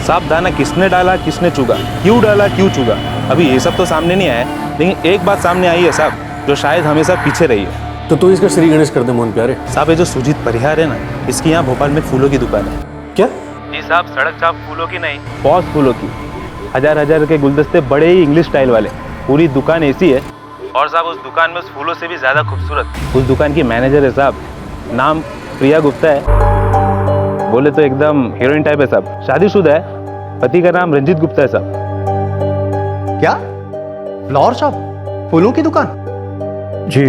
साहब दाना किसने डाला किसने चुगा, क्यों डाला क्यों चुगा, अभी ये सब तो सामने नहीं आया, लेकिन एक बात सामने आई है साहब जो शायद हमेशा पीछे रही है। तो तू इसका श्री गणेश कर दे मोहन प्यारे। साहब ये जो सुजीत परिहार है ना, इसकी यहाँ भोपाल में फूलों की दुकान है। क्या? जी साहब, सड़क चाप फूलों की नहीं, पॉस फूलों की। हजार हजार के गुलदस्ते, बड़े ही इंग्लिश स्टाइल वाले। पूरी दुकान ऐसी है, और साहब उस दुकान में उस फूलों से भी ज्यादा खूबसूरत उस दुकान की मैनेजर है साहब, नाम प्रिया गुप्ता है। बोले तो एकदम हीरोइन टाइप है साहब, शादीशुदा है, पति का नाम रंजीत गुप्ता है साहब। क्या? फ्लावर शॉप, फूलों की दुकान? जी,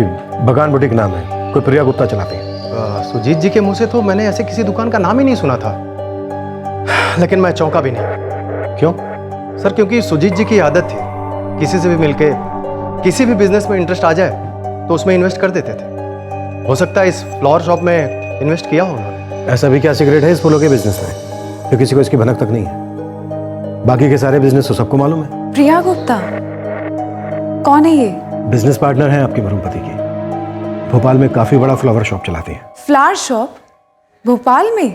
बगान बुटीक नाम है, कोई प्रिया गुप्ता चलाती है। सुजीत जी के मुंह से तो मैंने ऐसे किसी दुकान का नाम ही नहीं सुना था, लेकिन मैं चौंका भी नहीं। क्यों? सर क्योंकि सुजीत जी की आदत थी किसी से भी मिलके किसी भी बिजनेस में इंटरेस्ट आ जाए तो उसमें इन्वेस्ट कर देते थे। हो सकता है इस फ्लावर शॉप में इन्वेस्ट किया हो उन्होंने। ऐसा भी क्या सीक्रेट है इस फूलों के बिजनेस में जो किसी को इसकी भनक तक नहीं है? बाकी के सारे बिजनेस तो सबको मालूम है। प्रिया गुप्ता कौन है ये? बिजनेस पार्टनर है आपकी मरहूम पति की, भोपाल में काफी बड़ा फ्लावर शॉप चलाती है। फ्लावर शॉप भोपाल में?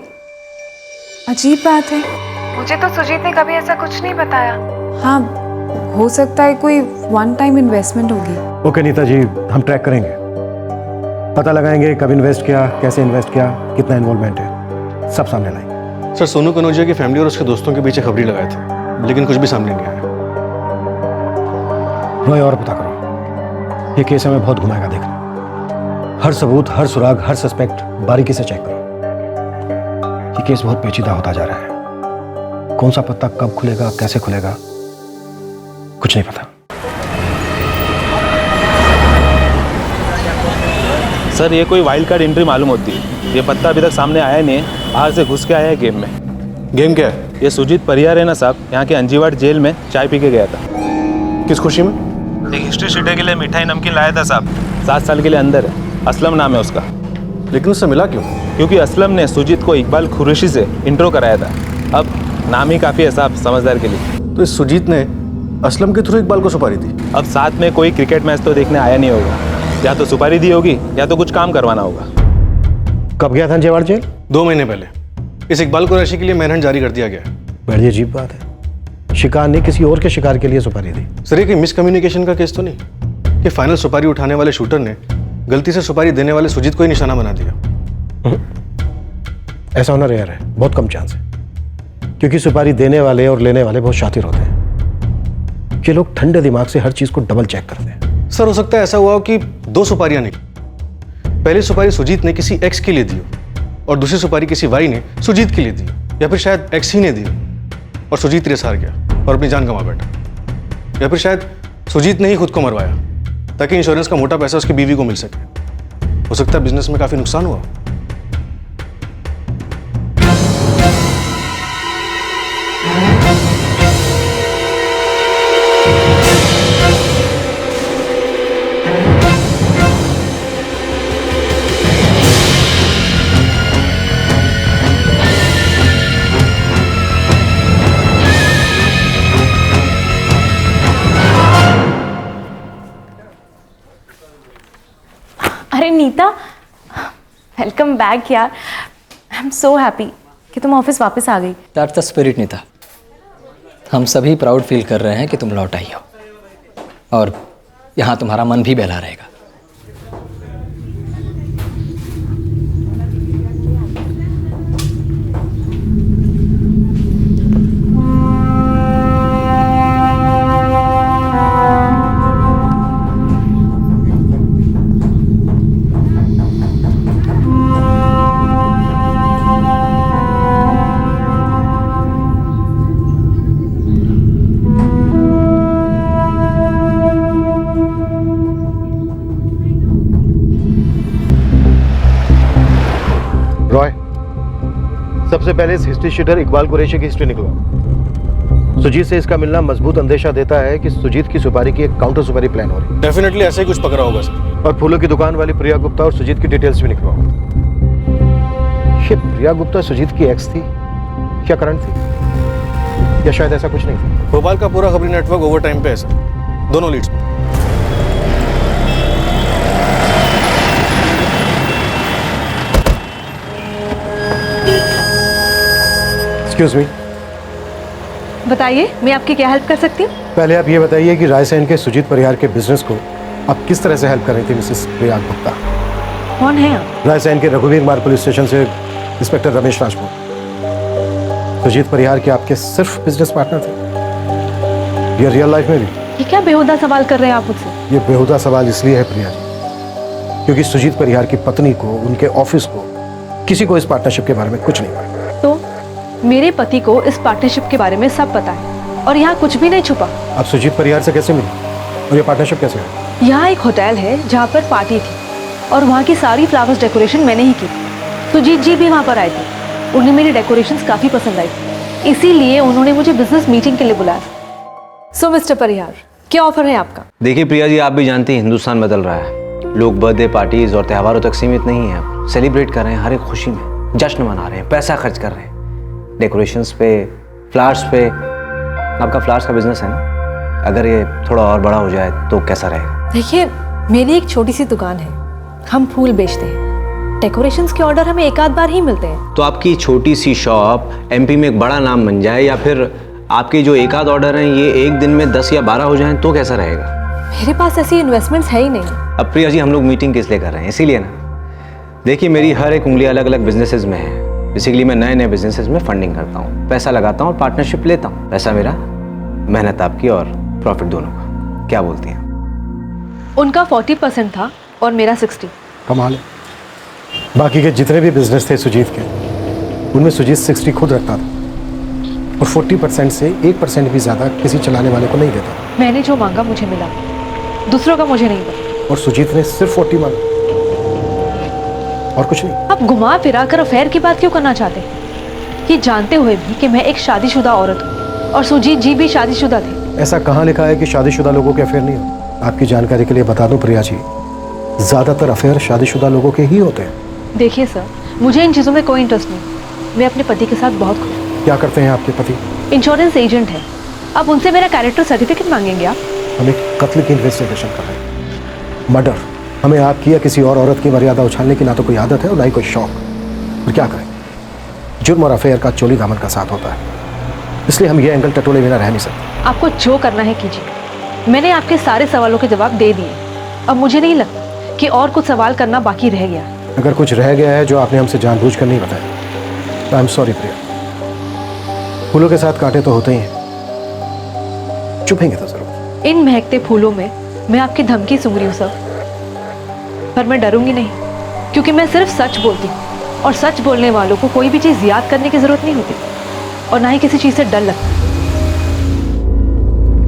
अजीब बात है, मुझे तो सुजीत ने कभी ऐसा कुछ नहीं बताया। हाँ, हो सकता है कोई वन टाइम इन्वेस्टमेंट होगी। ओके नीता जी, हम ट्रैक करेंगे, पता लगाएंगे कब इन्वेस्ट किया, कैसे इन्वेस्ट किया, कितना इन्वॉल्वमेंट है, सब सामने लाएंगे। सर सोनू कनौजिया की फैमिली और उसके दोस्तों के पीछे खबरी लगाए थे, लेकिन कुछ भी सामने नहीं आया। रोए और पता करो, ये केस हमें बहुत घुमाएगा देखना। हर सबूत, हर सुराग, हर सस्पेक्ट बारीकी से चेक करो। ये केस बहुत पेचीदा होता जा रहा है, कौन सा पत्ता कब खुलेगा, कैसे खुलेगा, कुछ नहीं पता। सर ये कोई वाइल्ड कार्ड एंट्री मालूम होती है, ये पत्ता अभी तक सामने आया नहीं है, बाहर से घुस के आया है गेम में। गेम क्या है? ये सुजीत परिहार है ना साहब, यहाँ के अंजीवाड़ जेल में चाय पी के गया था। किस खुशी में? एक हिस्ट्री शीटर के लिए मिठाई नमकीन लाया था साहब, 7 साल के लिए अंदर है, असलम नाम है उसका। लेकिन उससे मिला क्यों? क्योंकि असलम ने सुजीत को इकबाल कुरैशी से इंट्रो कराया था। अब नाम ही काफ़ी है साहब समझदार के लिए। तो इस सुजीत ने असलम के थ्रू इकबाल को सुपारी दी। अब साथ में कोई क्रिकेट मैच तो देखने आया नहीं होगा, या तो सुपारी दी होगी या तो कुछ काम करवाना होगा। कब गया था अंजेवाड़ जेल? 2 महीने पहले। इस इकबाल कुरैशी के लिए मैनहंट जारी कर दिया गया है। बड़ी अजीब बात है, शिकार ने किसी और के शिकार के लिए सुपारी दी। सर ये कोई मिसकम्युनिकेशन का केस तो नहीं कि फाइनल सुपारी उठाने वाले शूटर ने गलती से सुपारी देने वाले सुजीत को ही निशाना बना दिया? ऐसा होना रेयर है, बहुत कम चांस है, क्योंकि सुपारी देने वाले और लेने वाले बहुत शातिर होते हैं। ये लोग ठंडे दिमाग से हर चीज को डबल चेक करते हैं। सर हो सकता है ऐसा हुआ हो कि 2 सुपारियां नहीं, पहली सुपारी सुजीत ने किसी एक्स के लिए दी और दूसरी सुपारी किसी वाई ने सुजीत के लिए दी, या फिर शायद एक्स ही ने दी और सुजीत रेस हार गया और अपनी जान गंवा बैठा, या फिर शायद सुजीत ने ही खुद को मरवाया ताकि इंश्योरेंस का मोटा पैसा उसकी बीवी को मिल सके। हो सकता है बिजनेस में काफी नुकसान हुआ। अरे नीता, वेलकम बैक यार। आई एम सो हैप्पी कि तुम ऑफिस वापस आ गई। दैट्स द स्पिरिट नीता, हम सभी प्राउड फील कर रहे हैं कि तुम लौट आई हो, और यहाँ तुम्हारा मन भी बहला रहेगा। रॉय, सबसे पहले इस हिस्ट्री शीटर इकबाल कुरैशी की हिस्ट्री निकलवाओ। सुजीत से इसका मिलना मजबूत अंदेशा देता है कि सुजीत की सुपारी की एक काउंटर सुपारी प्लान हो रही है। डेफिनेटली ऐसे ही कुछ पकड़ा होगा सर। और फूलों की दुकान वाली प्रिया गुप्ता और सुजीत की डिटेल्स भी निकलवाओ। ये प्रिया गुप्ता सुजीत की एक्स थी या करंट थी, या शायद ऐसा कुछ नहीं था? भोपाल का पूरा खबरी नेटवर्क ओवर टाइम पे है सर, दोनों लीड्स पे। एक्सक्यूज मी, बताइए, मैं आपकी क्या हेल्प कर सकती हूँ? पहले आप ये बताइए कि रायसेन के सुजीत परिहार के बिजनेस को आप किस तरह से हेल्प कर रही थी मिसेस प्रिया गुप्ता? कौन है आप? रायसेन के रघुवीर मार्ग पुलिस स्टेशन से इंस्पेक्टर रमेश राजपूत। सुजीत परिहार के आपके सिर्फ बिजनेस पार्टनर थे, ये रियल लाइफ में भी? ये क्या बेहुदा सवाल कर रहे हैं आप मुझसे? ये बेहुदा सवाल इसलिए है प्रिया जी क्योंकि सुजीत परिहार की पत्नी को, उनके ऑफिस को, किसी को इस पार्टनरशिप के बारे में कुछ नहीं पता। तो मेरे पति को इस पार्टनरशिप के बारे में सब पता है और यहाँ कुछ भी नहीं छुपा। आप सुजीत परिहार से कैसे मिली और ये पार्टनरशिप कैसे है? यहाँ एक होटल है जहाँ पर पार्टी थी और वहाँ की सारी फ्लावर्स डेकोरेशन मैंने ही की। सुजीत जी भी वहाँ पर आए थे, उन्हें मेरी डेकोरेशंस काफ़ी पसंद आई, इसीलिए उन्होंने मुझे बिजनेस मीटिंग के लिए बुलाया। सो मिस्टर परिहार, क्या ऑफर है आपका? देखिए प्रिया जी, आप भी जानती हैं हिंदुस्तान बदल रहा है। लोग बर्थडे पार्टीज और त्योहारों तक सीमित नहीं है, अब सेलिब्रेट कर रहे हैं, हर एक खुशी में जश्न मना रहे हैं, पैसा खर्च कर रहे हैं डेकोरेशंस पे, फ्लावर्स पे। आपका फ्लावर्स का बिजनेस है ना, अगर ये थोड़ा और बड़ा हो जाए तो कैसा रहेगा? देखिए, मेरी एक छोटी सी दुकान है, हम फूल बेचते हैं, डेकोरेशंस के ऑर्डर हमें एक आध बार ही मिलते हैं। तो आपकी छोटी सी शॉप एमपी में एक बड़ा नाम बन जाए, या फिर आपके जो एक आध ऑर्डर हैं ये एक दिन में 10 या 12 हो जाएं तो कैसा रहेगा? मेरे पास ऐसी इन्वेस्टमेंट्स है ही नहीं। अब प्रिया जी, हम लोग मीटिंग किस लिए कर रहे हैं? इसीलिए ना। देखिए, मेरी हर एक उंगली अलग अलग बिजनेसेस में है। बेसिकली मैं नए नए बिजनेसेस में फंडिंग करता हूँ, पैसा लगाता हूँ और पार्टनरशिप लेता हूँ। पैसा मेरा, मेहनत आपकी और प्रॉफिट दोनों का। क्या बोलती हैं? उनका 40% था और मेरा 60। कमाल है। बाकी के जितने भी बिजनेस थे सुजीत के, उनमें सुजीत 60 खुद रखता था और 40% से 1% भी ज्यादा किसी चलाने वाले को नहीं देता। मैंने जो मांगा मुझे मिला, दूसरों का मुझे नहीं पता। और सुजीत ने सिर्फ 40 मांगा और कुछ नहीं। आप घुमा फिरा कर अफेयर की बात क्यों करना चाहते हैं? ये जानते हुए भी कि मैं एक शादीशुदा औरत हूँ और सुजीत जी भी शादीशुदा थे। ऐसा कहाँ लिखा है कि शादीशुदा लोगों के अफेयर नहीं होते? आपकी जानकारी के लिए बता दूं प्रिया जी, ज्यादातर अफेयर शादीशुदा लोगों के ही होते हैं। देखिए सर, मुझे इन चीज़ों में कोई इंटरेस्ट नहीं। मैं अपने पति के साथ बहुत खुश हूँ। क्या करते हैं आपके पति? इंश्योरेंस एजेंट है। अब उनसे मेरा कैरेक्टर सर्टिफिकेट मांगेंगे आप? हम एक कत्ल की इन्वेस्टिगेशन कर रहे हैं, मर्डर। हमें आपकी या किसी और औरत की मर्यादा उछालने की ना तो कोई आदत है और ना ही कोई शौक। और क्या करें, जुर्म और अफेयर का चोली दामन का साथ होता है, इसलिए हम ये एंगल टटोले बिना रह नहीं सकते। आपको जो करना है कीजिए। मैंने आपके सारे सवालों के जवाब दे दिए। अब मुझे नहीं लगता कि और कुछ सवाल करना बाकी रह गया। अगर कुछ रह गया है जो आपने हमसे जानबूझकर नहीं बताया तो आई एम सॉरी प्रिया। फूलों के साथ कांटे तो होते ही हैं, चुपेंगे तो जरूर। इन महकते फूलों में मैं आपकी धमकी सूंघ रही हूँ सर, पर मैं डरूंगी नहीं, क्योंकि मैं सिर्फ सच बोलती हूँ और सच बोलने वालों को कोई भी चीज़ याद करने की जरूरत नहीं होती और ना ही किसी चीज़ से डर लगता।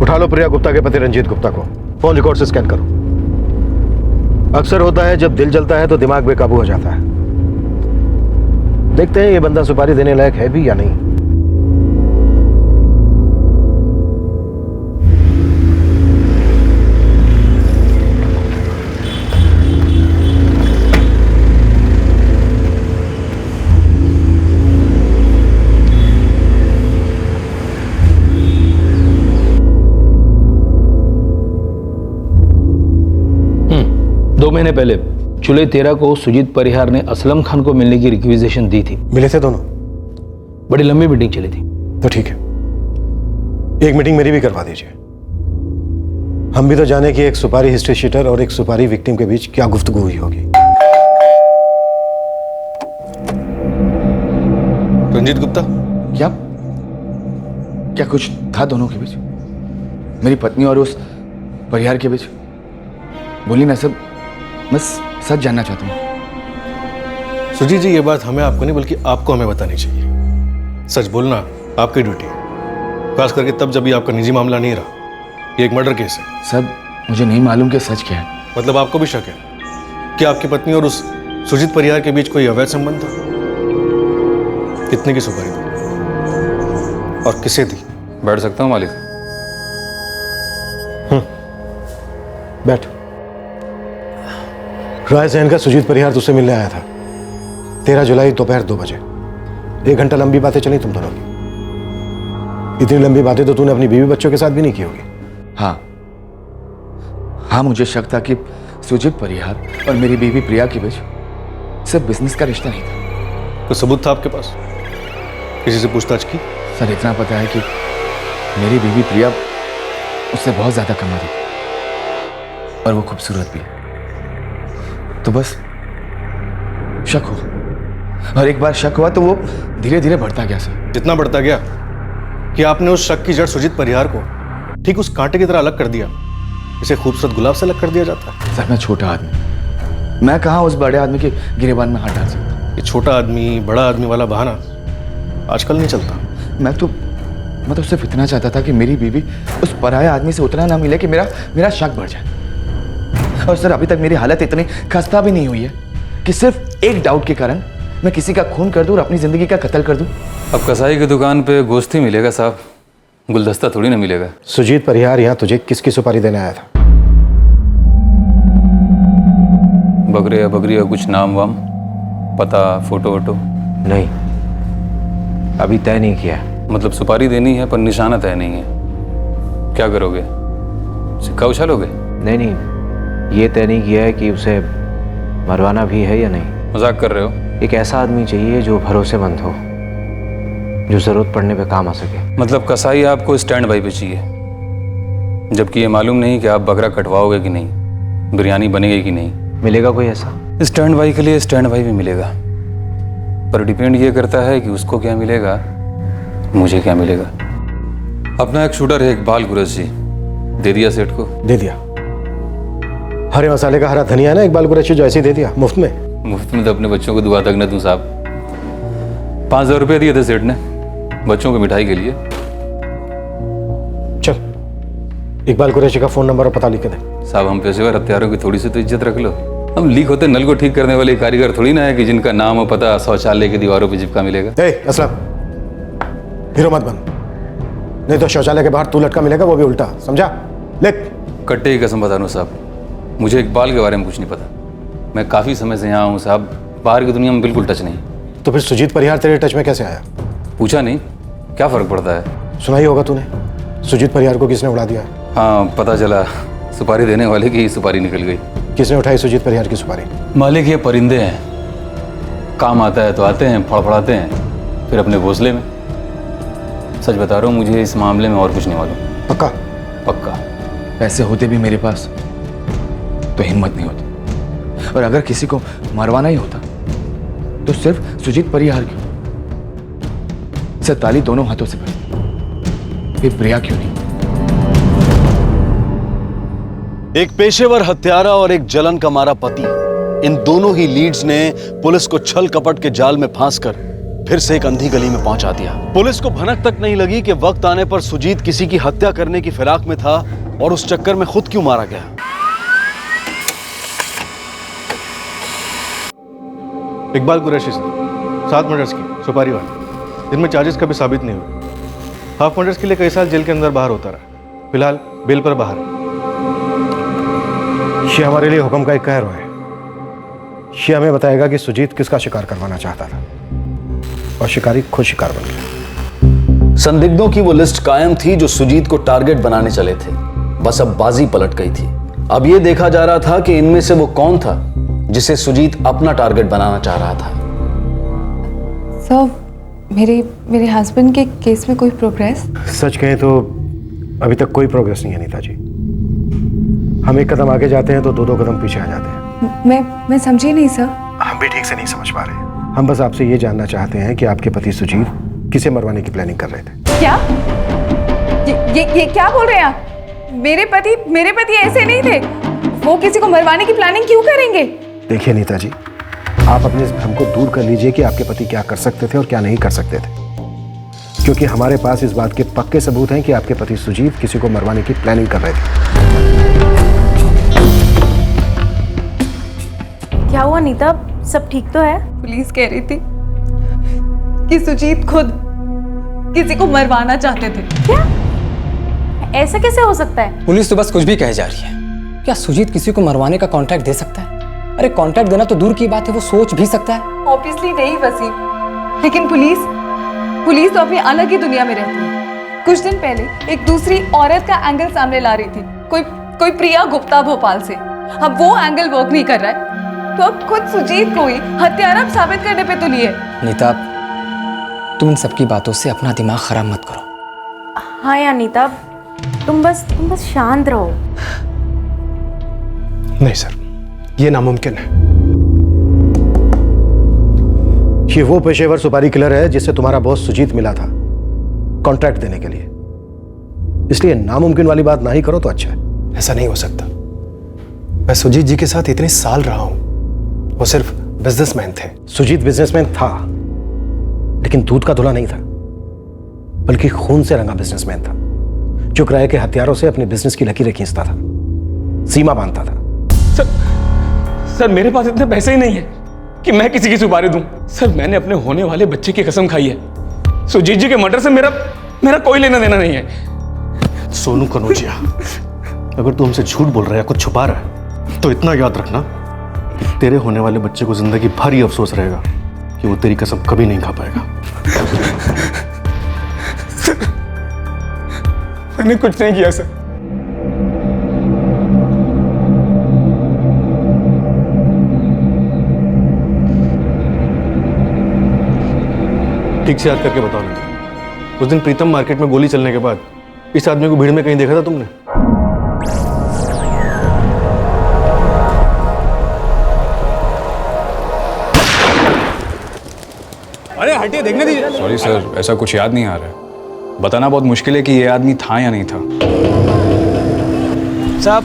उठा लो प्रिया गुप्ता के पति रंजीत गुप्ता को, फोन रिकॉर्ड से स्कैन करो। अक्सर होता है जब दिल जलता है तो दिमाग बेकाबू हो जाता है। देखते हैं ये बंदा सुपारी देने लायक है भी या नहीं। दो महीने पहले जुलाई 13 को सुजीत परिहार ने असलम खान को मिलने की रिक्वेजिशन दी थी। मिले थे दोनों? बड़ी लंबी मीटिंग चली थी। तो ठीक है, एक मीटिंग मेरी भी करवा दीजिए। हम भी तो जाने कि एक सुपारी हिस्ट्री शीटर और एक सुपारी विक्टिम के बीच क्या गुफ्तगू हुई होगी। रंजीत गुप्ता, क्या कुछ था दोनों के बीच? मेरी पत्नी और उस परिहार के बीच? बोली ना सब, मैं सच जानना चाहता हूँ। सुजीत जी, ये बात हमें आपको नहीं बल्कि आपको हमें बतानी चाहिए। सच बोलना आपकी ड्यूटी है, खास करके तब जब भी आपका निजी मामला नहीं रहा। ये एक मर्डर केस है। सब मुझे नहीं मालूम कि सच क्या है। मतलब आपको भी शक है कि आपकी पत्नी और उस सुजीत परिहार के बीच कोई अवैध संबंध था? कितने की सुपारी दी और किसे दी? बैठ सकता हूँ मालिक? बैठ। रायसेन का सुजीत परिहार तुझसे मिलने आया था 13 जुलाई दोपहर 2 बजे। 1 घंटा लंबी बातें चली तुम दोनों की। इतनी लंबी बातें तो तूने अपनी बीवी बच्चों के साथ भी नहीं की होगी। हाँ, मुझे शक था कि सुजीत परिहार और मेरी बीवी प्रिया के बीच सिर्फ बिजनेस का रिश्ता नहीं था। कोई सबूत था आपके पास? किसी से पूछताछ की? सर, इतना पता है कि मेरी बीवी प्रिया उससे बहुत ज्यादा कमाती थी और वो खूबसूरत भी है। तो बस शक हो, और एक बार शक हुआ तो वो धीरे धीरे बढ़ता गया सर। जितना बढ़ता गया कि आपने उस शक की जड़ सुजीत परिहार को ठीक उस कांटे की तरह अलग कर दिया, इसे खूबसूरत गुलाब से अलग कर दिया जाता है। सर मैं छोटा आदमी, मैं कहाँ उस बड़े आदमी के गिरेबान में हाथ डाल सकता। ये छोटा आदमी बड़ा आदमी वाला बहाना आजकल नहीं चलता। मैं तो सिर्फ इतना चाहता था कि मेरी बीवी उस पराये आदमी से उतना ना मिले कि मेरा शक बढ़ जाए। और सर अभी तक मेरी हालत इतनी खस्ता भी नहीं हुई है कि सिर्फ एक डाउट के कारण मैं किसी का खून कर दूं और अपनी जिंदगी का कत्ल कर दूं। अब कसाई की दुकान पे गोश्त ही मिलेगा साहब, गुलदस्ता थोड़ी ना मिलेगा। सुजीत परिहार यहाँ तुझे किसकी सुपारी देने आया था? बकरे या बकरी का कुछ नाम वाम, पता, फोटो वोटो? नहीं, अभी तय नहीं किया है। मतलब सुपारी देनी है पर निशाना तय नहीं है। क्या करोगे, सिक्का उछालोगे? नहीं, ये तय नहीं किया है कि उसे मरवाना भी है या नहीं। मजाक कर रहे हो? एक ऐसा आदमी चाहिए जो भरोसेमंद हो, जो जरूरत पड़ने पे काम आ सके। मतलब कसाई आपको स्टैंड बाई पे चाहिए, जबकि ये मालूम नहीं कि आप बकरा कटवाओगे कि नहीं, बिरयानी बनेगी कि नहीं। मिलेगा कोई ऐसा? स्टैंड बाई के लिए स्टैंड बाई भी मिलेगा, पर डिपेंड ये करता है कि उसको क्या मिलेगा, मुझे क्या मिलेगा। अपना एक शूटर है इकबाल कुरैशी जी, दे दिया सेठ को? दे दिया। हरे मसाले का हरा धनिया ना इकबाल कुरैशी जो ऐसे ही दे दिया मुफ्त में। मुफ्त में तो अपने बच्चों को दुआ तक न दूं साहब। 5,000 रुपये दिए थे सेठ ने बच्चों को मिठाई के लिए। चल इकबाल कुरैशी का फोन नंबर और पता लिख के दे। साहब हम पेशेवर हत्यारों की थोड़ी सी तो इज्जत रख लो। हम लीक होते नल को ठीक करने वाले कारीगर थोड़ी ना है कि जिनका नाम और पता शौचालय की दीवारों पे चिपका मिलेगा। असलम हीरो मत बन, नहीं तो शौचालय के बाहर तू लटका मिलेगा, वो भी उल्टा, समझा? लिख। कट्टे की कसम बता रहा हूं साहब, मुझे इकबाल के बारे में कुछ नहीं पता। मैं काफ़ी समय से यहाँ हूँ साहब, बाहर की दुनिया में बिल्कुल टच नहीं। तो फिर सुजीत परिहार तेरे टच में कैसे आया? पूछा नहीं, क्या फ़र्क पड़ता है? सुनाई होगा तूने, सुजीत परिहार को किसने उड़ा दिया? हाँ पता चला, सुपारी देने वाले की सुपारी निकल गई। किसने उठाई सुजीत परिहार की सुपारी? मालिक ये परिंदे हैं, काम आता है तो आते हैं, फड़फड़ाते हैं, फिर अपने घोंसले में। सच बता रहा हूँ, मुझे इस मामले में और कुछ नहीं मालूम। पक्का? पक्का। पैसे होते भी मेरे पास तो हिम्मत नहीं होती, और अगर किसी को मरवाना ही होता तो सिर्फ सुजीत परिहार क्यों, इसे ताली दोनों हाथों से बजती, फिर प्रिया क्यों नहीं? एक पेशेवर हत्यारा और एक जलन का मारा पति, इन दोनों ही लीड्स ने पुलिस को छल कपट के जाल में फांसकर फिर से एक अंधी गली में पहुंचा दिया। पुलिस को भनक तक नहीं लगी कि वक्त आने पर सुजीत किसी की हत्या करने की फिराक में था और उस चक्कर में खुद क्यों मारा गया। इकबाल कुरैशी से 7 मर्डर्स की सुपारी वाली, जिनमें चार्जेस कभी साबित नहीं हुए। हाफ मर्डर्स के लिए कई साल जेल के अंदर बाहर होता रहा, फिलहाल बेल पर बाहर है। ये हमारे लिए हुक्म का एक कहर है। ये हमें बताएगा कि सुजीत किसका शिकार करवाना चाहता था, और शिकारी खुद शिकार बन गया। संदिग्धों की वो लिस्ट कायम थी जो सुजीत को टारगेट बनाने चले थे, बस अब बाजी पलट गई थी। अब ये देखा जा रहा था कि इनमें से वो कौन था जिसे सुजीत अपना टारगेट बनाना चाह रहा था। सर मेरे हस्बैंड के केस में कोई प्रोग्रेस? सच कहें तो अभी तक कोई प्रोग्रेस नहीं है नीता जी। हम एक कदम आगे जाते हैं तो 2-2 कदम पीछे आ जाते हैं। मैं समझी नहीं सर। हम भी ठीक से नहीं समझ पा रहे। हम बस आपसे ये जानना चाहते हैं कि आपके पति सुजीत किसे मरवाने की प्लानिंग कर रहे थे। क्या? ये क्या बोल रहे हैं आप? मेरे पति ऐसे नहीं थे। वो किसी को मरवाने की प्लानिंग क्यों करेंगे? देखिए नीता जी, आप अपने इस भ्रम को दूर कर लीजिए कि आपके पति क्या कर सकते थे और क्या नहीं कर सकते थे, क्योंकि हमारे पास इस बात के पक्के सबूत हैं कि आपके पति सुजीत किसी को मरवाने की प्लानिंग कर रहे थे। क्या हुआ नीता, सब ठीक तो है? पुलिस कह रही थी कि सुजीत खुद किसी को मरवाना चाहते थे। क्या? ऐसा कैसे हो सकता है? पुलिस तो बस कुछ भी कहे जा रही है। क्या सुजीत किसी को मरवाने का कॉन्ट्रैक्ट दे सकता है? अरे कॉन्ट्रैक्ट देना तो दूर की बात है, वो सोच भी सकता है। ऑब्वियसली नहीं वसीम, लेकिन पुलिस तो अपनी अलग ही दुनिया में रहती है। कुछ दिन पहले एक दूसरी औरत का एंगल सामने ला रही थी, कोई प्रिया गुप्ता भोपाल से। अब वो एंगल वर्क नहीं कर रहा है, तो अब खुद सुजीत को ही हत्यारा साबित करने पे तुली है। नीता, तुम इन सबकी बातों से अपना दिमाग खराब मत करो। हाँ यार नीता, तुम बस शांत रहो। नहीं सर, ये नामुमकिन है। ये वो पेशेवर सुपारी किलर है जिससे तुम्हारा बॉस सुजीत मिला था कॉन्ट्रैक्ट देने के लिए, इसलिए नामुमकिन वाली बात ना ही करो तो अच्छा है। ऐसा नहीं हो सकता। मैं सुजीत जी के साथ इतने साल रहा हूं, वो सिर्फ बिजनेसमैन थे। सुजीत बिजनेसमैन था, लेकिन दूध का धुला नहीं था, बल्कि खून से रंगा बिजनेसमैन था, जो किराए के हथियारों से अपने बिजनेस की लकीरें खींचता था, सीमा बांधता था। सर मेरे पास इतने पैसे ही नहीं है कि मैं किसी की सुपारी दूं। सर मैंने अपने होने वाले बच्चे की कसम खाई है, सुजीत जी के मर्डर से मेरा कोई लेना देना नहीं है। सोनू कनौजिया, अगर तू हमसे झूठ बोल रहा है, कुछ छुपा रहा है, तो इतना याद रखना कि तेरे होने वाले बच्चे को जिंदगी भर ही अफसोस रहेगा कि वो तेरी कसम कभी नहीं खा पाएगा। मैंने कुछ नहीं किया सर। ठीक से याद करके बताओ नहीं। उस दिन प्रीतम मार्केट में गोली चलने के बाद इस आदमी को भीड़ में कहीं देखा था तुमने? अरे हटिए, देखने दीजिए। सॉरी सर, ऐसा कुछ याद नहीं आ रहा है। बताना बहुत मुश्किल है कि ये आदमी था या नहीं था। साहब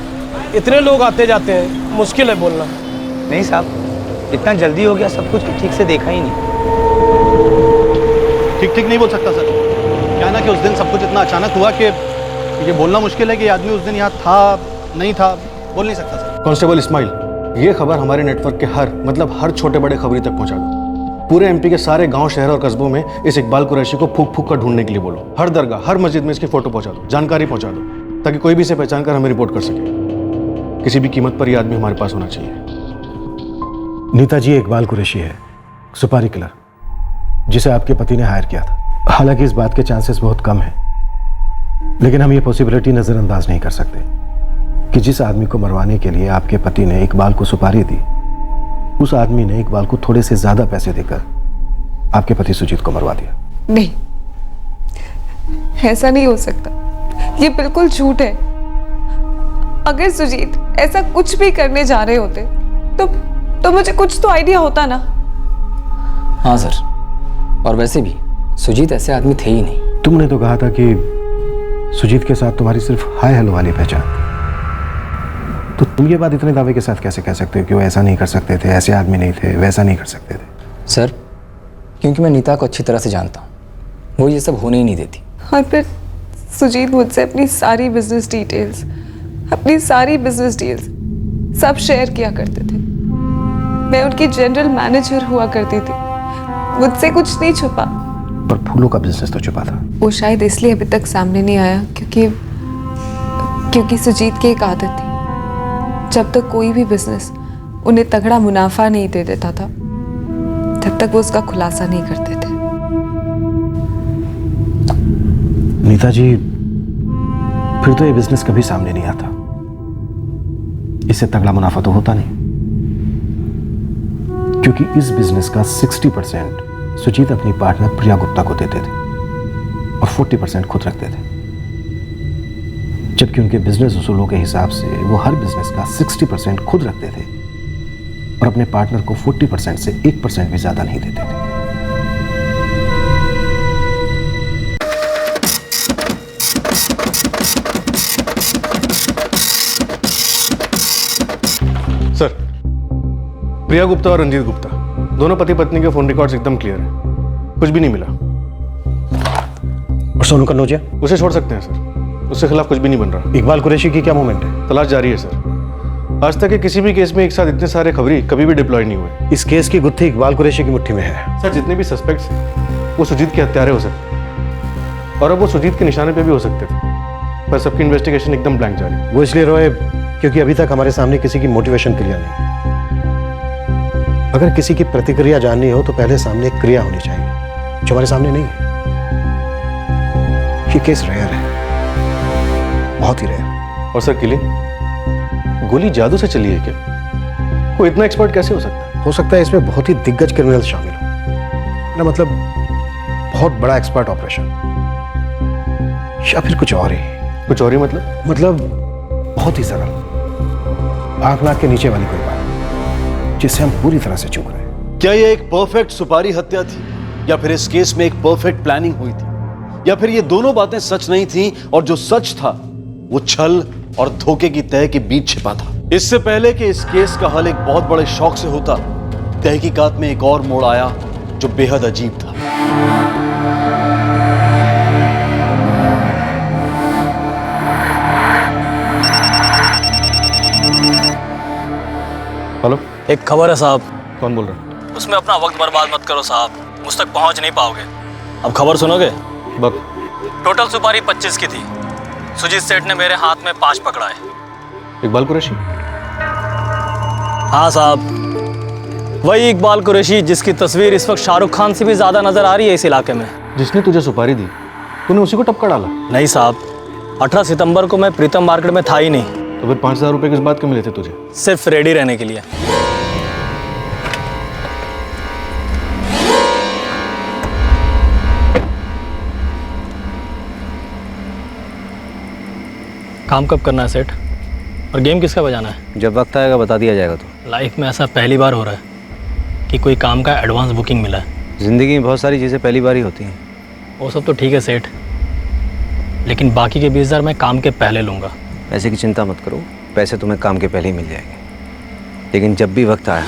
इतने लोग आते जाते हैं, मुश्किल है बोलना। नहीं साहब, इतना जल्दी हो गया सब कुछ कि ठीक से देखा ही नहीं। ठीक नहीं बोल सकता सर। क्या ना कि उस दिन सब कुछ इतना अचानक हुआ कि ये बोलना मुश्किल है कि आदमी उस दिन यहाँ था नहीं था, बोल नहीं सकता सर। कांस्टेबल इस्माइल, ये खबर हमारे नेटवर्क के हर छोटे बड़े खबरी तक पहुंचा दो। पूरे एमपी के सारे गांव, शहर और कस्बों में इस इकबाल कुरैशी को फूक फूक कर ढूंढने के लिए बोलो। हर दरगाह, हर मस्जिद में इसकी फोटो पहुंचा दो, जानकारी पहुंचा दो, ताकि कोई भी इसे पहचान कर हमें रिपोर्ट कर सके। किसी भी कीमत पर यह आदमी हमारे पास होना चाहिए। नीता जी, इकबाल कुरैशी है सुपारी किलर, जिसे आपके पति ने हायर किया था। हालांकि इस बात के चांसेस बहुत कम हैं, लेकिन हम ये पॉसिबिलिटी नजरअंदाज नहीं कर सकते कि जिस आदमी को मरवाने के लिए आपके पति ने इकबाल को सुपारी दी, उस आदमी ने इकबाल को थोड़े से ज्यादा पैसे देकर आपके पति सुजीत को मरवा दिया। नहीं, ऐसा नहीं हो सकता। ये बिल्कुल झूठ है। अगर सुजीत ऐसा कुछ भी करने जा रहे होते तो मुझे कुछ तो आइडिया होता ना। हाँ सर, और वैसे भी सुजीत ऐसे आदमी थे ही नहीं। तुमने तो कहा था कि सुजीत के साथ तुम्हारी सिर्फ हाय हेलो वाली पहचान, तो तुम ये बात इतने दावे के साथ कैसे कह सकते हो कि वो ऐसा नहीं कर सकते थे, ऐसे आदमी नहीं थे, वैसा नहीं कर सकते थे? सर क्योंकि मैं नीता को अच्छी तरह से जानता हूँ, वो ये सब होने ही नहीं देती। और फिर सुजीत मुझसे अपनी सारी बिजनेस डील्स सब शेयर किया करते थे। मैं उनकी जनरल मैनेजर हुआ करती थी, मुझसे कुछ नहीं छुपा। पर फूलों का बिजनेस तो छुपा था। वो शायद इसलिए अभी तक सामने नहीं आया क्योंकि सुजीत की एक आदत थी, जब तक कोई भी बिजनेस उन्हें तगड़ा मुनाफा नहीं दे देता था, तब तक वो उसका खुलासा नहीं करते थे। नीता जी, फिर तो ये बिजनेस कभी सामने नहीं आता। इससे तगड़ा मुनाफा तो होता नहीं, क्योंकि इस बिजनेस का 60% सुजीत अपनी पार्टनर प्रिया गुप्ता को देते थे और 40% खुद रखते थे, जबकि उनके बिजनेस उसूलों के हिसाब से वो हर बिजनेस का 60% खुद रखते थे और अपने पार्टनर को 40% से 1% भी ज्यादा नहीं देते थे। सर, प्रिया गुप्ता और रंजीत गुप्ता दोनों पति पत्नी के फोन रिकॉर्ड्स एकदम क्लियर है, कुछ भी नहीं मिला। और सोनू कनौजिया? उसे छोड़ सकते हैं सर, उसके खिलाफ कुछ भी नहीं बन रहा। इकबाल कुरैशी की क्या मूवमेंट है? तलाश जारी है सर। आज तक के किसी भी केस में एक साथ इतने सारे खबरी कभी भी डिप्लॉय नहीं हुए। इस केस की गुत्थी इकबाल कुरैशी की मुट्ठी में है। सर, जितने भी सस्पेक्ट्स हैं वो सुजीत के हत्यारे हो सकते हैं, और अब वो सुजीत के निशाने पे भी हो सकते थे, पर सबकी इन्वेस्टिगेशन एकदम ब्लैंक जारी। वो इसलिए रोए क्योंकि अभी तक हमारे सामने किसी की मोटिवेशन क्लियर नहीं। अगर किसी की प्रतिक्रिया जाननी हो तो पहले सामने एक क्रिया होनी चाहिए, जो हमारे सामने नहीं है। ये केस रेयर है, बहुत ही रेयर। और सर, किलिंग गोली जादू से चली है क्या? वो इतना एक्सपर्ट कैसे हो सकता है? हो सकता है इसमें बहुत ही दिग्गज क्रिमिनल शामिल हो, ना मतलब बहुत बड़ा एक्सपर्ट ऑपरेशन। या फिर कुछ और ही? कुछ और ही मतलब बहुत ही सरल, आंख नाक के नीचे वाली कोई बात जिससे हम पूरी तरह से चूक रहे हैं। क्या ये एक परफेक्ट सुपारी हत्या थी, या फिर इस केस में एक परफेक्ट प्लानिंग हुई थी, या फिर ये दोनों बातें सच नहीं थी और जो सच था वो छल और धोखे की तह के बीच छिपा था? इससे पहले कि इस केस का हल एक बहुत बड़े शौक से होता, तहकीकात में एक और मोड़ आया जो बेहद अजीब था। हेलो, एक खबर है साहब। कौन बोल रहा है? उसमें अपना वक्त बर्बाद मत करो साहब, मुझ तक पहुंच नहीं पाओगे। अब खबर सुनोगे? बक टोटल सुपारी 25 की थी। सुजीत सेठ ने मेरे हाथ में 5 पकड़ा है। इकबाल कुरैशी? हाँ साहब, वही इकबाल कुरैशी जिसकी तस्वीर इस वक्त शाहरुख खान से भी ज्यादा नजर आ रही है इस इलाके में। जिसने तुझे सुपारी दी, तूने उसी को टपका डाला? नहीं साहब, 18 सितंबर को मैं प्रीतम मार्केट में था ही नहीं। तो फिर 5,000 रुपए किस बात के मिले थे तुझे? सिर्फ रेडी रहने के लिए। काम कब करना है सेठ, और गेम किसका बजाना है? जब वक्त आएगा बता दिया जाएगा। तो लाइफ में ऐसा पहली बार हो रहा है कि कोई काम का एडवांस बुकिंग मिला है। ज़िंदगी में बहुत सारी चीज़ें पहली बार ही होती हैं। वो सब तो ठीक है सेठ, लेकिन बाकी के 20,000 मैं काम के पहले लूँगा। पैसे की चिंता मत करो, पैसे तुम्हें काम के पहले ही मिल जाएंगे। लेकिन जब भी वक्त आया,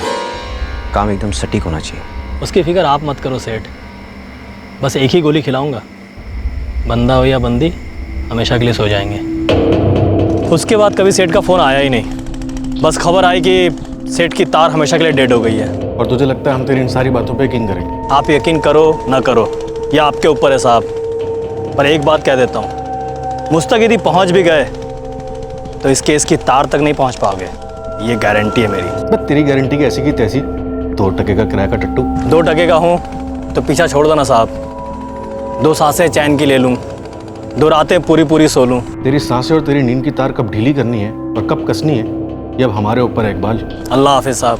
काम एकदम सटीक होना चाहिए। उसकी फिक्र आप मत करो सेठ, बस एक ही गोली खिलाऊंगा, बंदा हो या बंदी हमेशा के लिए सो जाएंगे। उसके बाद कभी सेठ का फ़ोन आया ही नहीं। बस खबर आई कि सेठ की तार हमेशा के लिए डेड हो गई है। और तुझे लगता है हम तेरी इन सारी बातों पे यकीन करेंगे? आप यकीन करो ना करो, यह आपके ऊपर है साहब, पर एक बात कह देता हूँ, मुझ तक यदि पहुँच भी गए तो इस केस की तार तक नहीं पहुँच पाओगे, ये गारंटी है मेरी। बस तेरी गारंटी की ऐसी की तैसी, 2 टके का किराया का टट्टू। 2 टके का हूँ तो पीछा छोड़ दो ना साहब। 2 सांसें चैन की ले लूँ, 2 रातें पूरी पूरी सो लूँ। तेरी सांसें और तेरी नींद की तार कब ढीली करनी है और कब कसनी है, ये अब हमारे ऊपर है इकबाल। अल्लाह हाफिज साहब।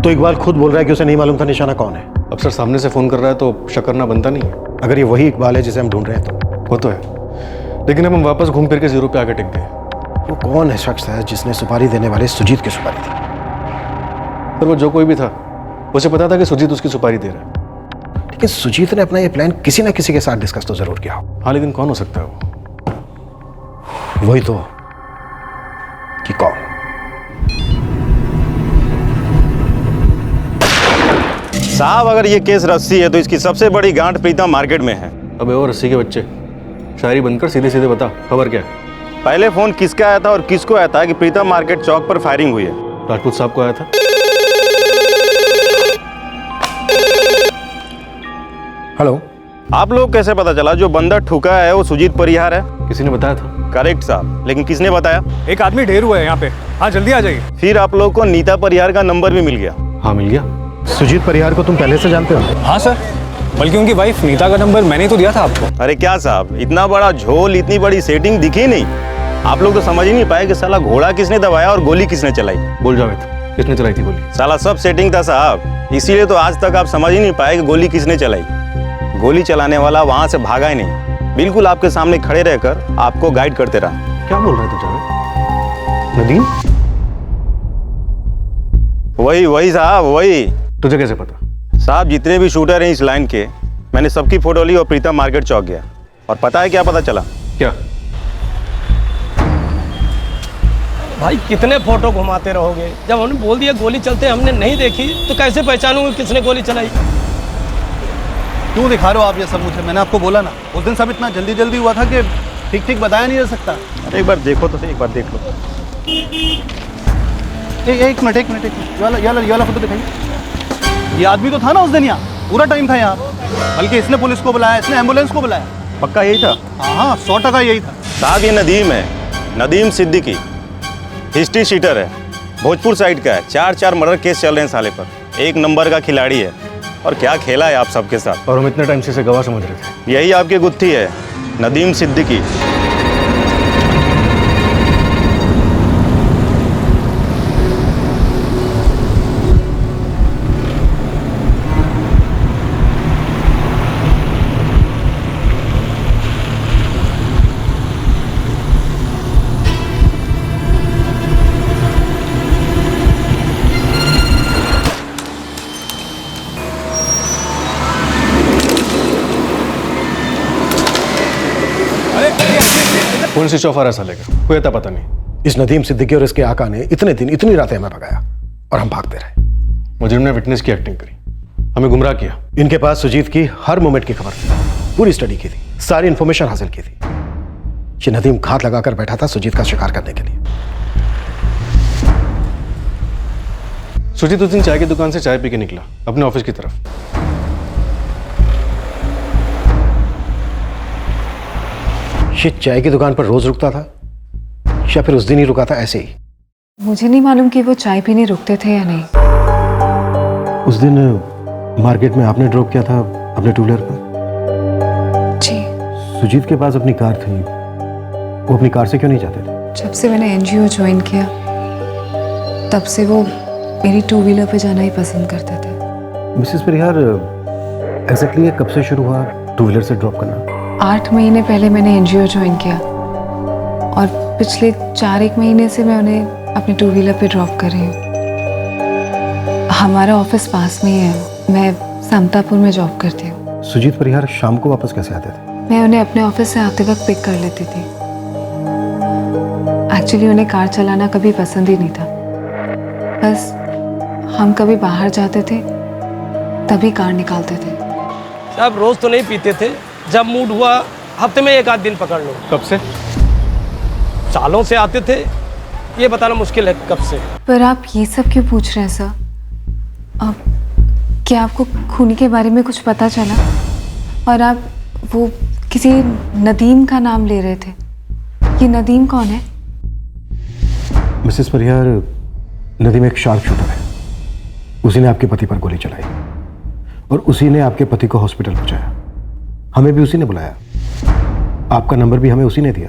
तो इकबाल खुद बोल रहा है कि उसे नहीं मालूम था निशाना कौन है। अफसर सामने से फोन कर रहा है तो शक करना बनता नहीं है। अगर ये वही इकबाल है जिसे हम ढूंढ रहे हैं तो? वो तो है, लेकिन अब हम वापस घूम फिर के 0 पे आके टिक गए। वो कौन है शख्स है जिसने सुपारी देने वाले सुजीत की सुपारी दी? पर वो जो कोई भी था, उसे पता था कि सुजीत उसकी सुपारी दे रहा है। लेकिन सुजीत ने अपना ये प्लान किसी ना किसी के साथ डिस्कस तो जरूर किया हो। हाँ, लेकिन कौन हो सकता है वो? वही तो कि कौन? साहब, अगर ये केस रस्सी है तो इसकी सबसे बड़ी गांठ प्रीतम मार्केट में है। अबे और रस्सी के बच्चे, शायरी बनकर सीधे सीधे बता, खबर क्या है? पहले फोन किसका आया था और किसको आया था कि प्रीतम मार्केट चौक पर फायरिंग हुई है? राजपूत साहब को आया था। हेलो, आप लोग कैसे पता चला जो बंदा ठुका है वो सुजीत परिहार है? किसी ने बताया था। करेक्ट साहब, लेकिन किसने बताया? एक आदमी ढेर हुआ है यहाँ पे। हाँ, जल्दी आ जाइए। फिर आप लोग को नीता परिहार का नंबर भी मिल गया? हाँ, मिल गया। सुजीत परिहार को तुम पहले से जानते हो? हाँ सर, बल्कि उनकी वाइफ नीता का नंबर मैंने तो दिया था आपको। अरे क्या साहब, इतना बड़ा झोल, इतनी बड़ी सेटिंग दिखी नहीं। आप लोग तो समझ ही नहीं पाए कि साला घोड़ा किसने दबाया और गोली किसने चलाई। बोल जावेद, किसने चलाई थी गोली? साला सब सेटिंग था साहब, इसीलिए तो आज तक आप समझ ही नहीं पाए कि गोली किसने चलाई। गोली चलाने वाला वहां से भागा ही नहीं, बिल्कुल आपके सामने खड़े रहकर आपको गाइड करते रहा। क्या बोल रहे थे जावेद? नदीम? वही साहब, वही। तुझे कैसे पता? साहब, जितने भी शूटर हैं इस लाइन के, मैंने सबकी फोटो ली और प्रीतम मार्केट चौक गया, और पता है क्या पता चला? क्या? भाई कितने फोटो घुमाते रहोगे? जब हमने बोल दिया गोली चलते हमने नहीं देखी तो कैसे पहचानूंगा किसने गोली चलाई? क्यों दिखा रहे हो आप ये सब मुझे? मैंने आपको बोला ना, उस दिन सब इतना जल्दी जल्दी हुआ था कि ठीक ठीक बताया नहीं जा सकता। एक बार देखो तो सही, एक बार देख लो। एक मिनट ये वाला फोटो दिखाइए। ये आदमी तो था ना उस दिन यहाँ, पूरा टाइम था यहाँ, बल्कि इसने पुलिस को बुलाया, इसने एम्बुलेंस को बुलाया। पक्का यही था? हाँ, 100% यही था साहब। ये नदीम है, नदीम सिद्दीकी, हिस्ट्री शीटर है, भोजपुर साइड का है। 4 मर्डर केस चल रहे हैं साले पर, 1 नंबर का खिलाड़ी है। और क्या खेला है आप सबके साथ। और हम इतने टाइम से इसे गवाह समझ रहे थे। यही आपकी गुत्थी है, Nadeem Siddiqui. Phone switch off आ रहा है साले का, कोई अता पता नहीं। इस नदीम सिद्दीकी और इसके आका ने इतने दिन इतनी रातें हमें भगाया और हम भागते रहे। मुजरिम ने विटनेस की एक्टिंग करी, हमें गुमराह किया। इनके पास सुजीत की हर मोमेंट की खबर थी, पूरी स्टडी की थी, सारी इंफॉर्मेशन हासिल की थी। ये नदीम घात लगाकर बैठा था सुजीत का शिकार करने के लिए। सुजीत उस दिन चाय की दुकान से चाय पी के निकला अपने ऑफिस की तरफ। ये चाय की दुकान पर रोज रुकता था या फिर उस दिन ही रुका था ऐसे ही? मुझे नहीं मालूम कि वो चाय पीने रुकते थे या नहीं। उस दिन मार्केट में आपने ड्रॉप किया था अपने टू व्हीलर पर? जी। सुजीत के पास अपनी कार थी, वो अपनी कार से क्यों नहीं जाते थे? जब से मैंने एनजीओ ज्वाइन किया तब से वो मेरी टू व्हीलर पे जाना ही पसंद करते थे। मिसेस परिहार, एग्जैक्टली कब से शुरू हुआ टू व्हीलर से ड्रॉप करना? 8 महीने पहले मैंने एनजीओ ज्वाइन किया और पिछले 4-1 महीने से मैं उन्हें अपने टू व्हीलर पे ड्रॉप कर रही हूँ। हमारा ऑफिस पास में ही है, मैं समतापुर में जॉब करती हूँ। सुजीत परिहार शाम को वापस कैसे आते थे? मैं उन्हें अपने ऑफिस से आते वक्त पिक कर लेती थी। एक्चुअली उन्हें कार चलाना कभी पसंद ही नहीं था, बस हम कभी बाहर जाते थे तभी कार निकालते थे। साहब रोज तो नहीं पीते थे, जब मूड हुआ हफ्ते में 1 आध दिन पकड़ लो। कब से? सालों से आते थे, ये बताना मुश्किल है कब से। पर आप ये सब क्यों पूछ रहे हैं सर? अब क्या आपको खूनी के बारे में कुछ पता चला और आप वो किसी नदीम का नाम ले रहे थे? ये नदीम कौन है? मिसेस परिहार, नदीम एक शार्प शूटर है। उसी ने आपके पति पर गोली चलाई और उसी ने आपके पति को हॉस्पिटल पहुंचाया। हमें भी उसी ने बुलाया, आपका नंबर भी हमें उसी ने दिया।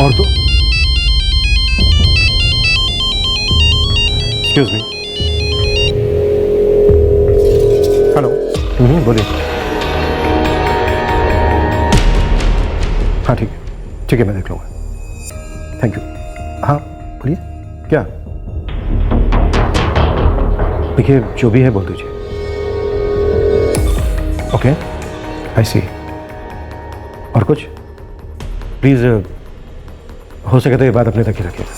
और तो एक्सक्यूज मी। हेलो। बोलिए। हाँ ठीक है मैं देख लूँगा। Thank you. हाँ बोलिए। क्या? देखिए जो भी है बोल दीजिए। ओके आई सी। और कुछ? प्लीज़ हो सके तो ये बात अपने तक ही रखिएगा।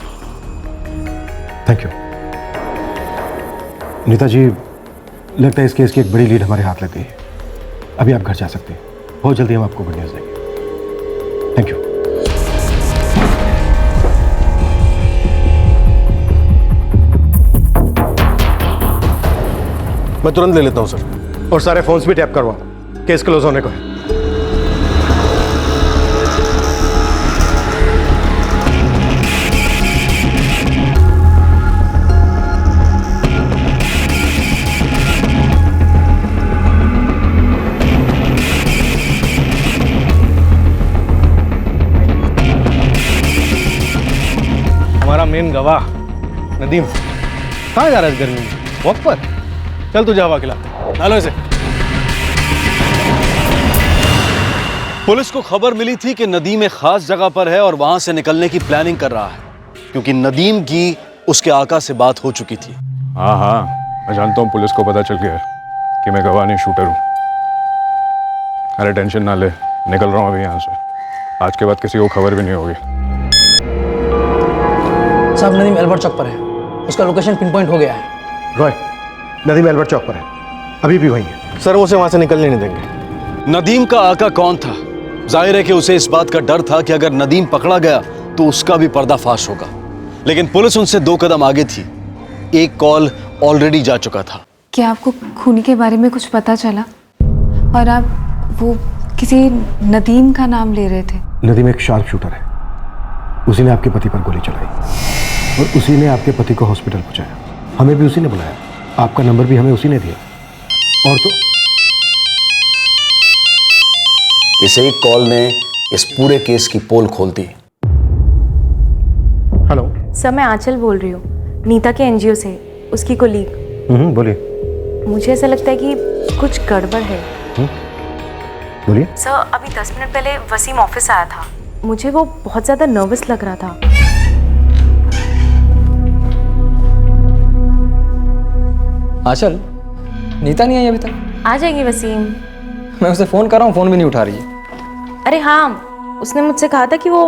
Thank you. नीता जी, लगता है इस केस की एक बड़ी लीड हमारे हाथ लग गई है। अभी आप घर जा सकते हैं, बहुत जल्दी हम आपको गुड न्यूज़ देंगे। Thank you. मैं तुरंत ले लेता हूं सर। और सारे फोन्स भी टैप करवाओ, केस क्लोज होने को है। हमारा मेन गवाह नदीम कहाँ जा रहा है इस गर्मी में? वॉक पर? चल तू जा हवा खिला। डालो इसे। पुलिस को खबर मिली थी कि नदीम एक खास जगह पर है और वहां से निकलने की प्लानिंग कर रहा है, क्योंकि नदीम की उसके आका से बात हो चुकी थी। हाँ मैं जानता हूँ, पुलिस को पता चल गया कि मैं गवाह नहीं शूटर हूँ। अरे टेंशन ना ले, निकल रहा हूँ अभी यहाँ से। आज के बाद किसी को खबर भी नहीं होगी। साहब नदीम एल्बर्ट चौक पर है, उसका लोकेशन पिन पॉइंट हो गया है। रॉय, नदीम एल्बर्ट चौक पर है, अभी भी वहीं है। सर उसे वहां से निकलने नहीं देंगे। नदीम का आका कौन था? जाहिर है कि उसे इस बात का डर था कि अगर नदीम पकड़ा गया तो उसका भी पर्दाफाश होगा, लेकिन पुलिस उनसे 2 कदम आगे थी। एक कॉल ऑलरेडी जा चुका था। क्या आपको खूनी के बारे में कुछ पता चला और आप वो किसी नदीम का नाम ले रहे थे? नदीम एक शार्प शूटर है। उसी ने आपके पति पर गोली चलाई और उसी ने आपके पति को हॉस्पिटल पहुंचाया। हमें भी उसी ने बुलाया, आपका नंबर भी हमें उसी ने दिया। और तो इस एक कॉल ने इस पूरे केस की पोल खोल दी। हेलो सर, मैं आंचल बोल रही हूँ, नीता के एनजीओ से, उसकी कोलीग। बोलिए। मुझे ऐसा लगता है कि कुछ गड़बड़ है। बोलिए। सर अभी 10 मिनट पहले वसीम ऑफिस आया था, मुझे वो बहुत ज़्यादा नर्वस लग रहा था। आंचल, नीता नहीं आई अभी तक? आ जाएगी वसीम। मैं उसे फ़ोन कर रहा हूँ, फ़ोन भी नहीं उठा रही है। अरे हाँ, उसने मुझसे कहा था कि वो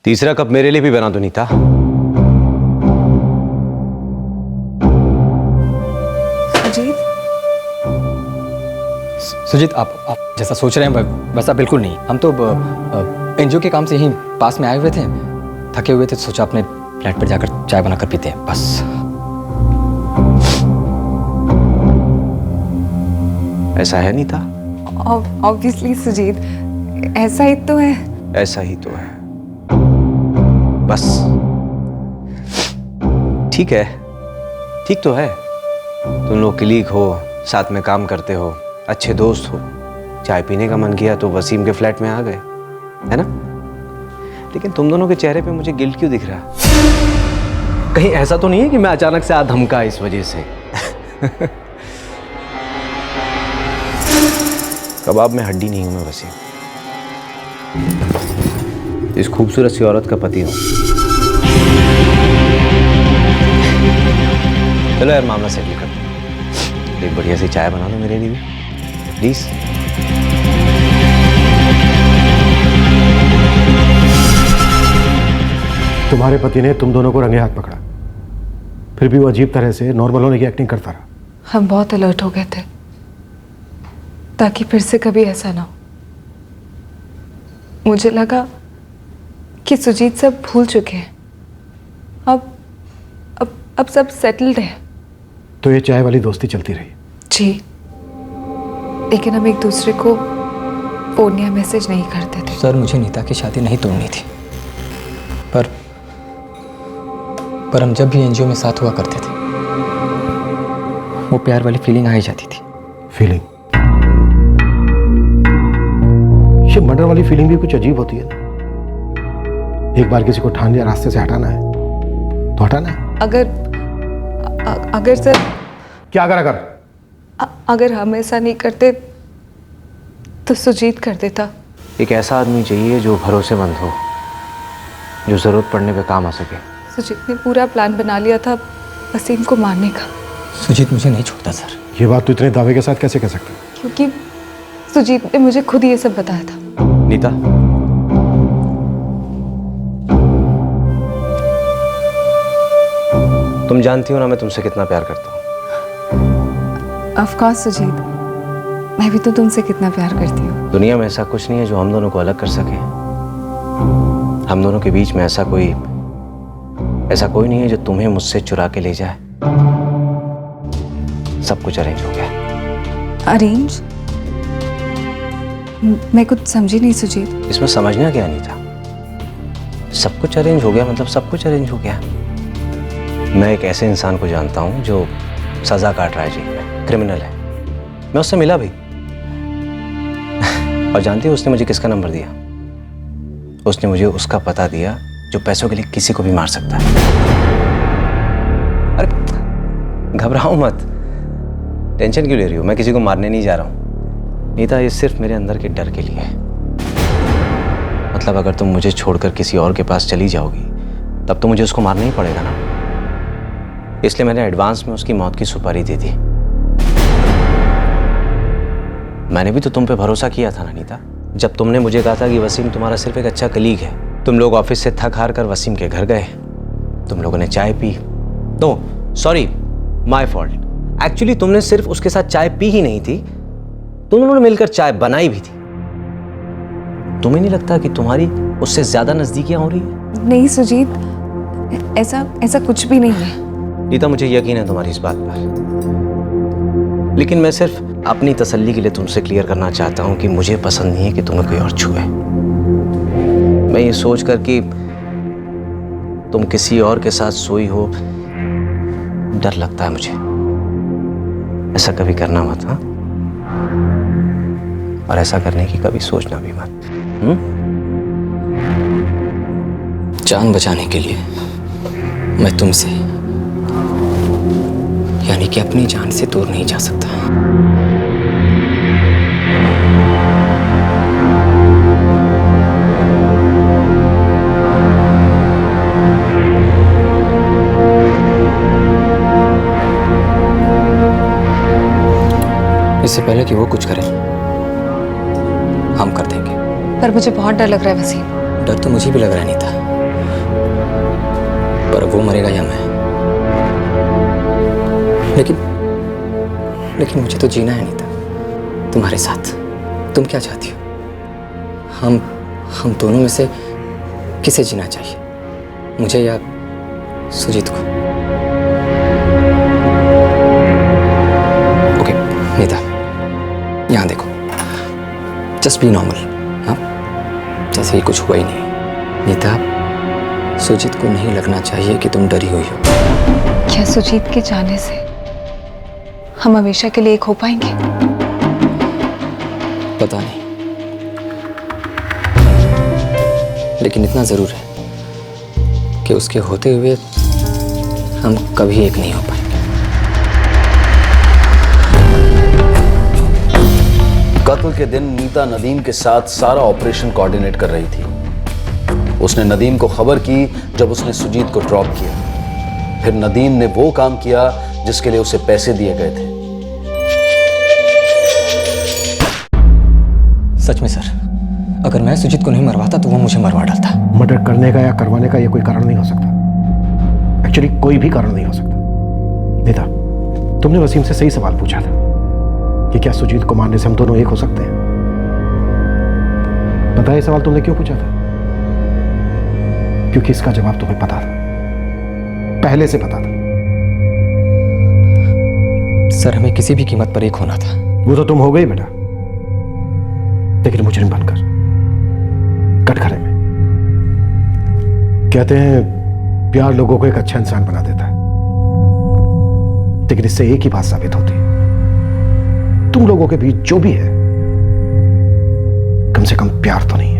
तीसरा कप मेरे लिए भी बना दो नीता। सुजीत, आप जैसा सोच रहे हैं वैसा बिल्कुल नहीं। हम तो एनजीओ के काम से यहीं पास में आए हुए थे, थके हुए थे, तो सोचा अपने फ्लैट पर जाकर चाय बनाकर पीते हैं, बस। ऐसा है नीता? ऑब्वियसली सुजीत, ऐसा ही तो है। ऐसा ही तो है, बस। ठीक है, ठीक तो है। तुम लोग कलीग हो, साथ में काम करते हो, अच्छे दोस्त हो। चाय पीने का मन किया तो वसीम के फ्लैट में आ gए, है ना? लेकिन तुम दोनों के चेहरे पे मुझे गिल्ट क्यों दिख रहा है? कहीं ऐसा तो नहीं है कि मैं अचानक से धमका इस वजह से? कबाब में हड्डी नहीं हूं मैं वसीम, इस खूबसूरत सी औरत का पति हूं। चलो यार, मामला सेटल करते हैं। एक बढ़िया सी चाय बना दो मेरे लिए प्लीज। तुम्हारे पति ने तुम दोनों को रंगे हाथ पकड़ा, फिर भी वो अजीब तरह से नॉर्मल होने की एक्टिंग करता रहा। हम बहुत अलर्ट हो गए थे ताकि फिर से कभी ऐसा ना हो। मुझे लगा कि सुजीत सब भूल चुके हैं, अब सब सेटल्ड है। तो ये चाय वाली दोस्ती चलती रही? जी, लेकिन हम एक दूसरे को फोन या मैसेज नहीं करते थे। सर, मुझे नीता की शादी नहीं तोड़नी थी, पर हम जब भी एनजीओ में साथ हुआ करते थे, वो प्यार वाली फीलिंग आ ही जाती थी। फीलिंग? ये मर्डर वाली फीलिंग भी कुछ अजीब होती है ना। एक बार किसी को ठान लिया रास्ते से हटाना है तो हटाना है। अगर सर, क्या अगर? अगर हम ऐसा नहीं करते तो सुजीत कर देता। एक ऐसा आदमी चाहिए जो भरोसेमंद हो, जो जरूरत पड़ने पे काम आ सके। सुजीत ने पूरा प्लान बना लिया था वसीम को मारने का। सुजीत मुझे नहीं छोड़ता सर। ये बात तो इतने दावे के साथ कैसे कह सकते? क्योंकि सुजीत ने मुझे खुद ये सब बताया था। नीता, तुम जानती हो ना मैं तुमसे कितना प्यार करता हूँ। ऑफ कोर्स सुजीत, मैं भी तो तुमसे कितना प्यार करती हूँ। दुनिया में ऐसा कुछ नहीं है जो हम दोनों को अलग कर सके। हम दोनों के बीच में ऐसा कोई नहीं है जो तुम्हें मुझसे चुरा के ले जाए। सब कुछ अरेंज हो गया। अरेंज? मैं कुछ समझी नहीं सुजीत। इसमें समझना क्या नहीं था? सब कुछ अरेंज हो गया मतलब सब कुछ अरेंज हो गया। मैं एक ऐसे इंसान को जानता हूं जो सजा काट रहा है जेल में, क्रिमिनल है। मैं उससे मिला भी। और जानती हो उसने मुझे किसका नंबर दिया? उसने मुझे उसका पता दिया जो पैसों के लिए किसी को भी मार सकता है। अरे घबराओ मत, टेंशन क्यों ले रही हो? मैं किसी को मारने नहीं जा रहा हूं नीता, ये सिर्फ मेरे अंदर के डर के लिए है। मतलब अगर तुम मुझे छोड़कर किसी और के पास चली जाओगी तब तो मुझे उसको मारना ही पड़ेगा ना। इसलिए मैंने एडवांस में उसकी मौत की सुपारी दे दी। मैंने भी तो तुम पे भरोसा किया था ना नीता, जब तुमने मुझे कहा था कि वसीम तुम्हारा सिर्फ एक अच्छा कलीग है। तुम लोग ऑफिस से थक हार कर वसीम के घर गए, तुम लोगों ने चाय पी। No sorry, my fault. Actually तुमने सिर्फ उसके साथ चाय पी ही नहीं थी, तुम लोगों ने मिलकर चाय बनाई भी थी। तुम्हें नहीं लगता कि तुम्हारी उससे ज्यादा नजदीकियां हो रही है? नहीं सुजीत, ऐसा कुछ भी नहीं है। नीता, मुझे यकीन है तुम्हारी इस बात पर, लेकिन मैं सिर्फ अपनी तसल्ली के लिए तुमसे क्लियर करना चाहता हूं कि मुझे पसंद नहीं है कि तुम्हें कोई और छुए। मैं ये सोच कर कि तुम किसी और के साथ सोई हो, डर लगता है मुझे। ऐसा कभी करना मत, हाँ? और ऐसा करने की कभी सोचना भी मत। जान बचाने के लिए मैं तुमसे, यानी कि अपनी जान से दूर नहीं जा सकता। इससे पहले कि वो कुछ करे, हम कर देंगे। पर मुझे बहुत डर लग रहा है वसीम। डर तो मुझे भी लग रहा नहीं था, पर वो मरेगा या मैं। लेकिन मुझे तो जीना है नीता, तुम्हारे साथ। तुम क्या चाहती हो? हम दोनों में से किसे जीना चाहिए, मुझे या सुजीत को? ओके नीता, यहाँ देखो, जस्ट बी नॉर्मल। हाँ, जैसे ही कुछ हुआ ही नहीं। नीता, सुजीत को नहीं लगना चाहिए कि तुम डरी हुई हो। क्या सुजीत के जाने से हम हमेशा के लिए एक हो पाएंगे? पता नहीं, लेकिन इतना जरूर है कि उसके होते हुए हम कभी एक नहीं हो पाएंगे। कत्ल के दिन नीता नदीम के साथ सारा ऑपरेशन कोऑर्डिनेट कर रही थी। उसने नदीम को खबर की जब उसने सुजीत को ड्रॉप किया। फिर नदीम ने वो काम किया जिसके लिए उसे पैसे दिए गए थे। सच में सर, अगर मैं सुजीत को नहीं मरवाता तो वो मुझे मरवा डालता। मर्डर करने का या करवाने का ये कोई कारण नहीं हो सकता। एक्चुअली कोई भी कारण नहीं हो सकता। नीता, तुमने वसीम से सही सवाल पूछा था कि क्या सुजीत को मारने से हम दोनों एक हो सकते हैं। पता है ये सवाल तुमने क्यों पूछा था? क्योंकि इसका जवाब तुम्हें पता था, पहले से पता था। सर, हमें किसी भी कीमत पर एक होना था। वो तो तुम हो गई बेटा, लेकिन मुजरिम बनकर कटघरे में। कहते हैं प्यार लोगों को एक अच्छा इंसान बना देता है, लेकिन इससे एक ही बात साबित होती है, तुम लोगों के बीच जो भी है कम से कम प्यार तो नहीं है।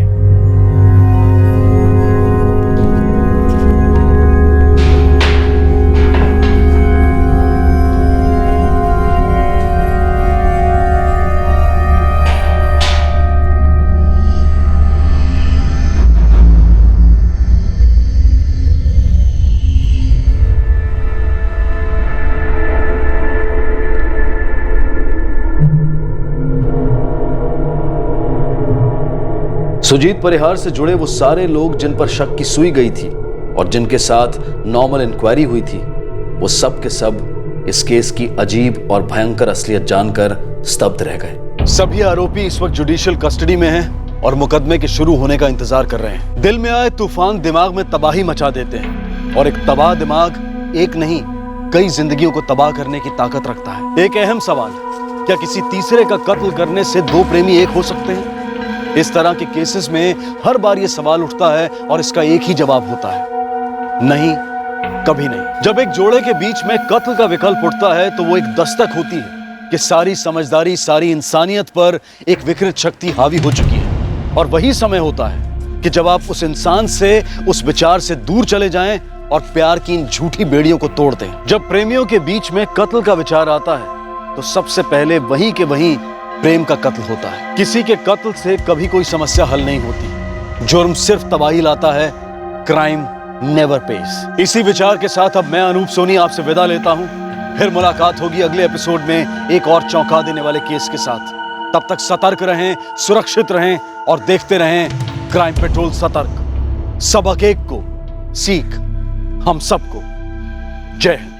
सुजीत परिहार से जुड़े वो सारे लोग जिन पर शक की सुई गई थी और जिनके साथ नॉर्मल इंक्वायरी हुई थी, वो सब के सब इस केस की अजीब और भयंकर असलियत जानकर स्तब्ध रह गए। सभी आरोपी इस वक्त जुडिशियल कस्टडी में हैं और मुकदमे के शुरू होने का इंतजार कर रहे हैं। दिल में आए तूफान दिमाग में तबाही मचा देते हैं और एक तबाह दिमाग एक नहीं कई जिंदगियों को तबाह करने की ताकत रखता है। एक अहम सवाल, क्या किसी तीसरे का कत्ल करने से दो प्रेमी एक हो सकते हैं? इस तरह के केसेस में हर बार ये सवाल उठता है और इसका एक ही जवाब होता है, नहीं, कभी नहीं। जब एक जोड़े के बीच में कत्ल का विकल्प उठता है तो वो एक दस्तक होती है कि सारी समझदारी, सारी इंसानियत पर एक विकृत शक्ति हावी हो चुकी है। और वही समय होता है कि जब आप उस इंसान से, उस विचार से दूर चले जाएं और प्यार की इन झूठी बेड़ियों को तोड़ दें। जब प्रेमियों के बीच में कत्ल का विचार आता है तो सबसे पहले वहीं के वहीं प्रेम का कत्ल होता है। किसी के कत्ल से कभी कोई समस्या हल नहीं होती, जुर्म सिर्फ तबाही लाता है, क्राइम नेवर पेस। इसी विचार के साथ अब मैं अनूप सोनी आपसे विदा लेता हूं। फिर मुलाकात होगी अगले एपिसोड में एक और चौंका देने वाले केस के साथ। तब तक सतर्क रहें, सुरक्षित रहें और देखते रहें क्राइम पेट्रोल सतर्क। सबक एक को, सीख हम सबको। जय हिंद।